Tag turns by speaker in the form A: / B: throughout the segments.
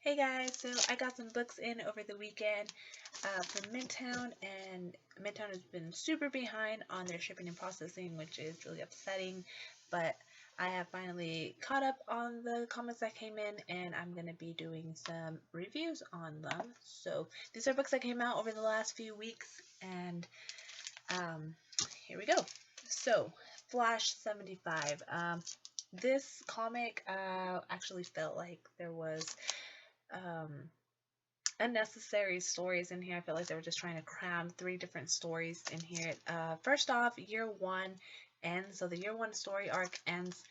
A: Hey guys, so I got some books in over the weekend from Midtown, and Midtown has been super behind on their shipping and processing, which is really upsetting. But I have finally caught up on the comics that came in, and I'm going to be doing some reviews on them. So these are books that came out over the last few weeks, and um, here we go. So, Flash 75. This comic actually felt like there was um, unnecessary stories in here. I feel like they were just trying to cram three different stories in here. First off, year one ends. So the year one story arc ends,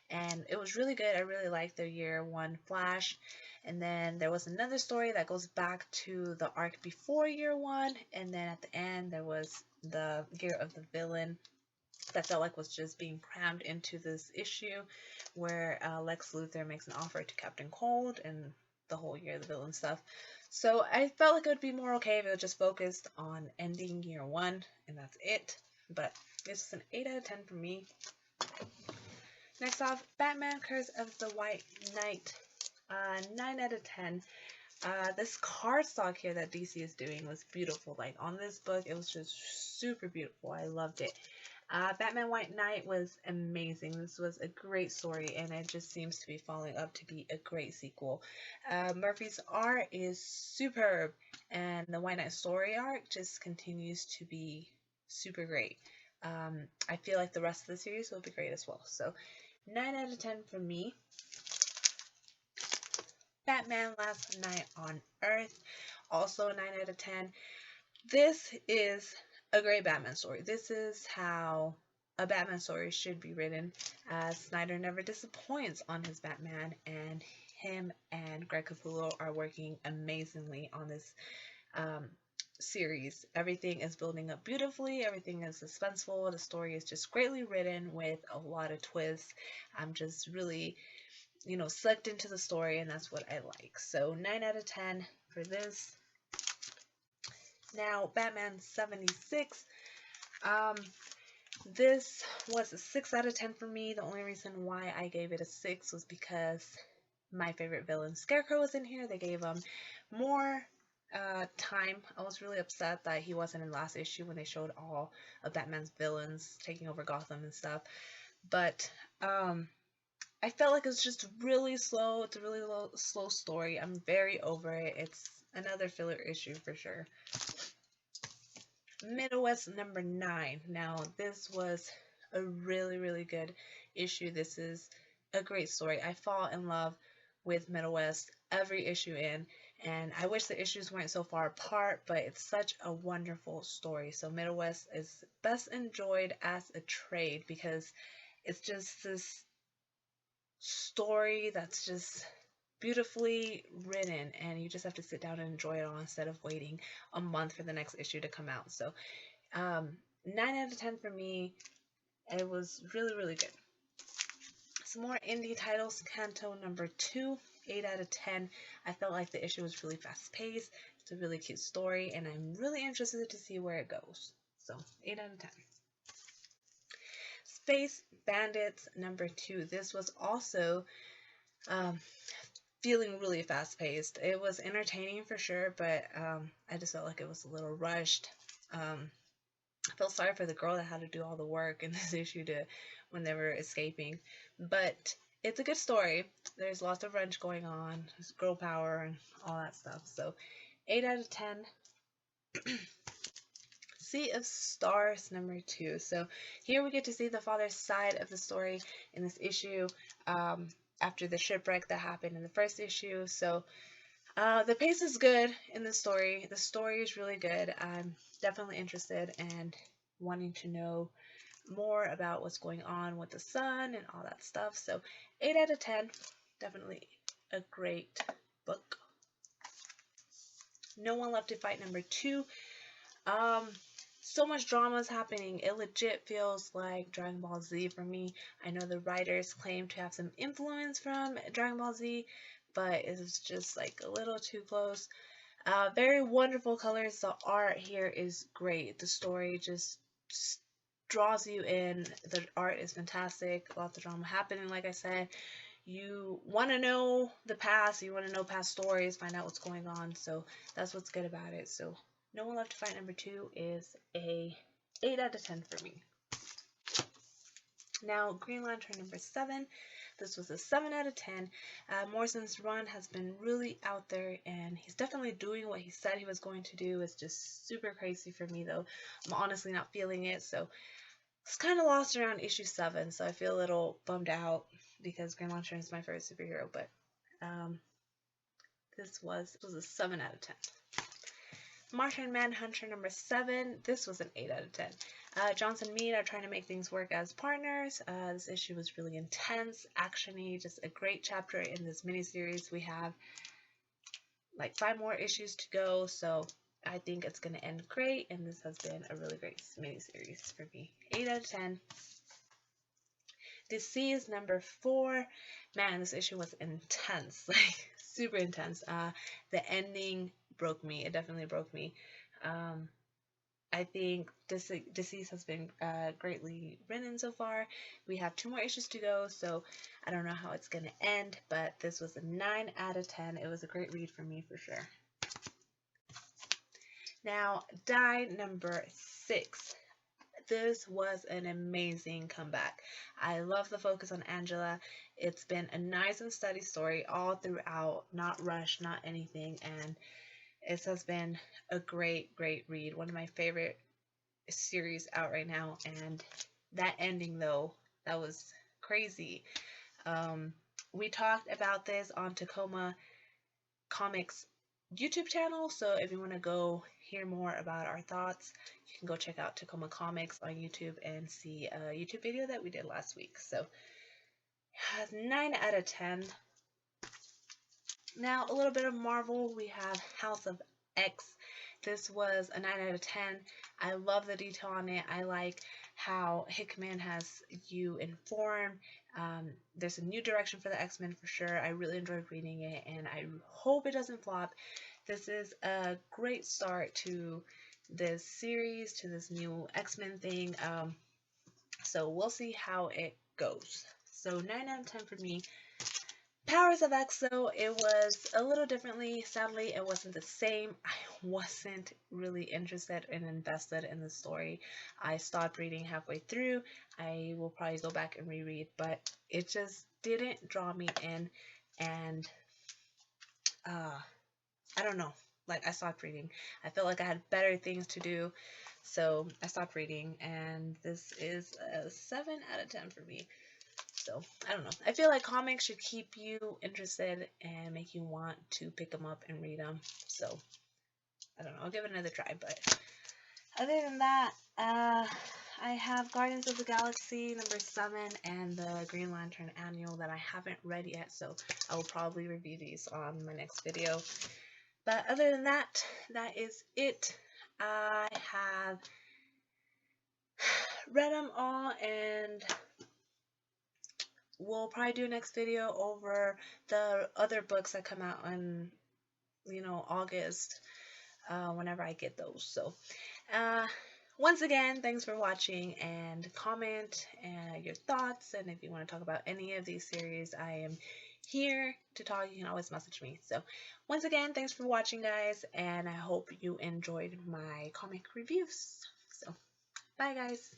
A: and it was really good. I really liked the year one Flash. And then there was another story that goes back to the arc before year one. And then at the end, there was the year of the villain that felt like was just being crammed into this issue where Lex Luthor makes an offer to Captain Cold and the whole year of the villain stuff. So I felt like it would be more okay if it was just focused on ending year one and that's it. But this is an 8 out of 10 for me. Next off, Batman Curse of the White Knight. 9 out of 10. This cardstock here that DC is doing was beautiful. Like on this book, it was just super beautiful. I loved it. Batman White Knight was amazing. This was a great story, and it just seems to be following up to be a great sequel. Murphy's art is superb, and the White Knight story arc just continues to be super great. I feel like the rest of the series will be great as well. So, 9 out of 10 for me. Batman Last Night on Earth, also 9 out of 10. This is a great Batman story. This is how a Batman story should be written, as Snyder never disappoints on his Batman, and him and Greg Capullo are working amazingly on this series. Everything is building up beautifully, everything is suspenseful, the story is just greatly written with a lot of twists. I'm just really, sucked into the story, and that's what I like. So 9 out of 10 for this. Now, Batman 76. This was a 6 out of 10 for me. The only reason why I gave it a 6 was because my favorite villain, Scarecrow, was in here. They gave him more time. I was really upset that he wasn't in last issue when they showed all of Batman's villains taking over Gotham and stuff. But I felt like it was just really slow. It's a really slow story. I'm very over it. It's another filler issue for sure. Midwest number 9. Now, this was a really, really good issue. This is a great story. I fall in love with Midwest every issue in, and I wish the issues weren't so far apart, but it's such a wonderful story. So Midwest is best enjoyed as a trade because it's just this story that's just beautifully written, and you just have to sit down and enjoy it all instead of waiting a month for the next issue to come out. So 9 out of 10 for me. It was really, really good. Some more indie titles. Cantto number 2, 8 out of 10. I felt like the issue was really fast paced. It's a really cute story, and I'm really interested to see where it goes. So 8 out of 10. Space Bandits number 2. This was also feeling really fast paced. It was entertaining for sure, but I just felt like it was a little rushed. I felt sorry for the girl that had to do all the work in this issue when they were escaping. But it's a good story. There's lots of wrench going on. There's girl power and all that stuff. So 8 out of 10. Sea of Stars number 2. So here we get to see the father's side of the story in this issue after the shipwreck that happened in the first issue. So the pace is good in the story. The story is really good. I'm definitely interested and wanting to know more about what's going on with the sun and all that stuff. So 8 out of 10. Definitely a great book. No One Left to Fight number 2. So much drama is happening. It legit feels like Dragon Ball Z for me. I know the writers claim to have some influence from Dragon Ball Z, but it's just like a little too close. Very wonderful colors. The art here is great. The story just draws you in. The art is fantastic. Lots of drama happening, like I said. you want to know the past, you want to know past stories, find out what's going on. So that's what's good about it. So No One Left to Fight number 2 is a 8 out of 10 for me. Now, Green Lantern number 7. This was a 7 out of 10. Morrison's run has been really out there, and he's definitely doing what he said he was going to do. It's just super crazy for me, though. I'm honestly not feeling it, so it's kind of lost around issue 7, so I feel a little bummed out because Green Lantern is my favorite superhero, but this was a 7 out of 10. Martian Manhunter number 7. This was an 8 out of 10. Johnson and Mead are trying to make things work as partners. This issue was really intense, actiony, just a great chapter in this miniseries. We have like 5 more issues to go, so I think it's going to end great, and this has been a really great miniseries for me. 8 out of 10. Disease number 4. Man, this issue was intense, like super intense. The ending broke me. It definitely broke me. I think Disease has been greatly written so far. We have 2 more issues to go, so I don't know how it's going to end, but this was a 9 out of 10. It was a great read for me for sure. Now, Die number 6. This was an amazing comeback. I love the focus on Angela. It's been a nice and steady story all throughout, not rushed, not anything, and it has been a great read. One of my favorite series out right now, and that ending though, that was crazy. We talked about this on Tacoma Comics YouTube channel, so if you want to go hear more about our thoughts, you can go check out Tacoma Comics on YouTube and see a YouTube video that we did last week. So 9 out of 10. Now a little bit of Marvel. We have House of X. This was a 9 out of 10. I love the detail on it. I like how Hickman has you informed. There's a new direction for the X-Men for sure. I really enjoyed reading it, and I hope it doesn't flop. This is a great start to this series, to this new X-Men thing. So we'll see how it goes. So 9 out of 10 for me. Powers of X, though, it was a little differently. Sadly, it wasn't the same. I wasn't really interested and invested in the story. I stopped reading halfway through. I will probably go back and reread, but it just didn't draw me in, and I don't know. Like, I stopped reading. I felt like I had better things to do, so I stopped reading, and this is a 7 out of 10 for me. So, I don't know. I feel like comics should keep you interested and make you want to pick them up and read them. So, I don't know. I'll give it another try. But other than that, I have Guardians of the Galaxy number 7 and the Green Lantern Annual that I haven't read yet. So, I will probably review these on my next video. But other than that, that is it. I have read them all, and we'll probably do a next video over the other books that come out in, August, whenever I get those. So, once again, thanks for watching, and comment your thoughts, and if you want to talk about any of these series, I am here to talk. You can always message me. So, once again, thanks for watching, guys, and I hope you enjoyed my comic reviews. So, bye, guys.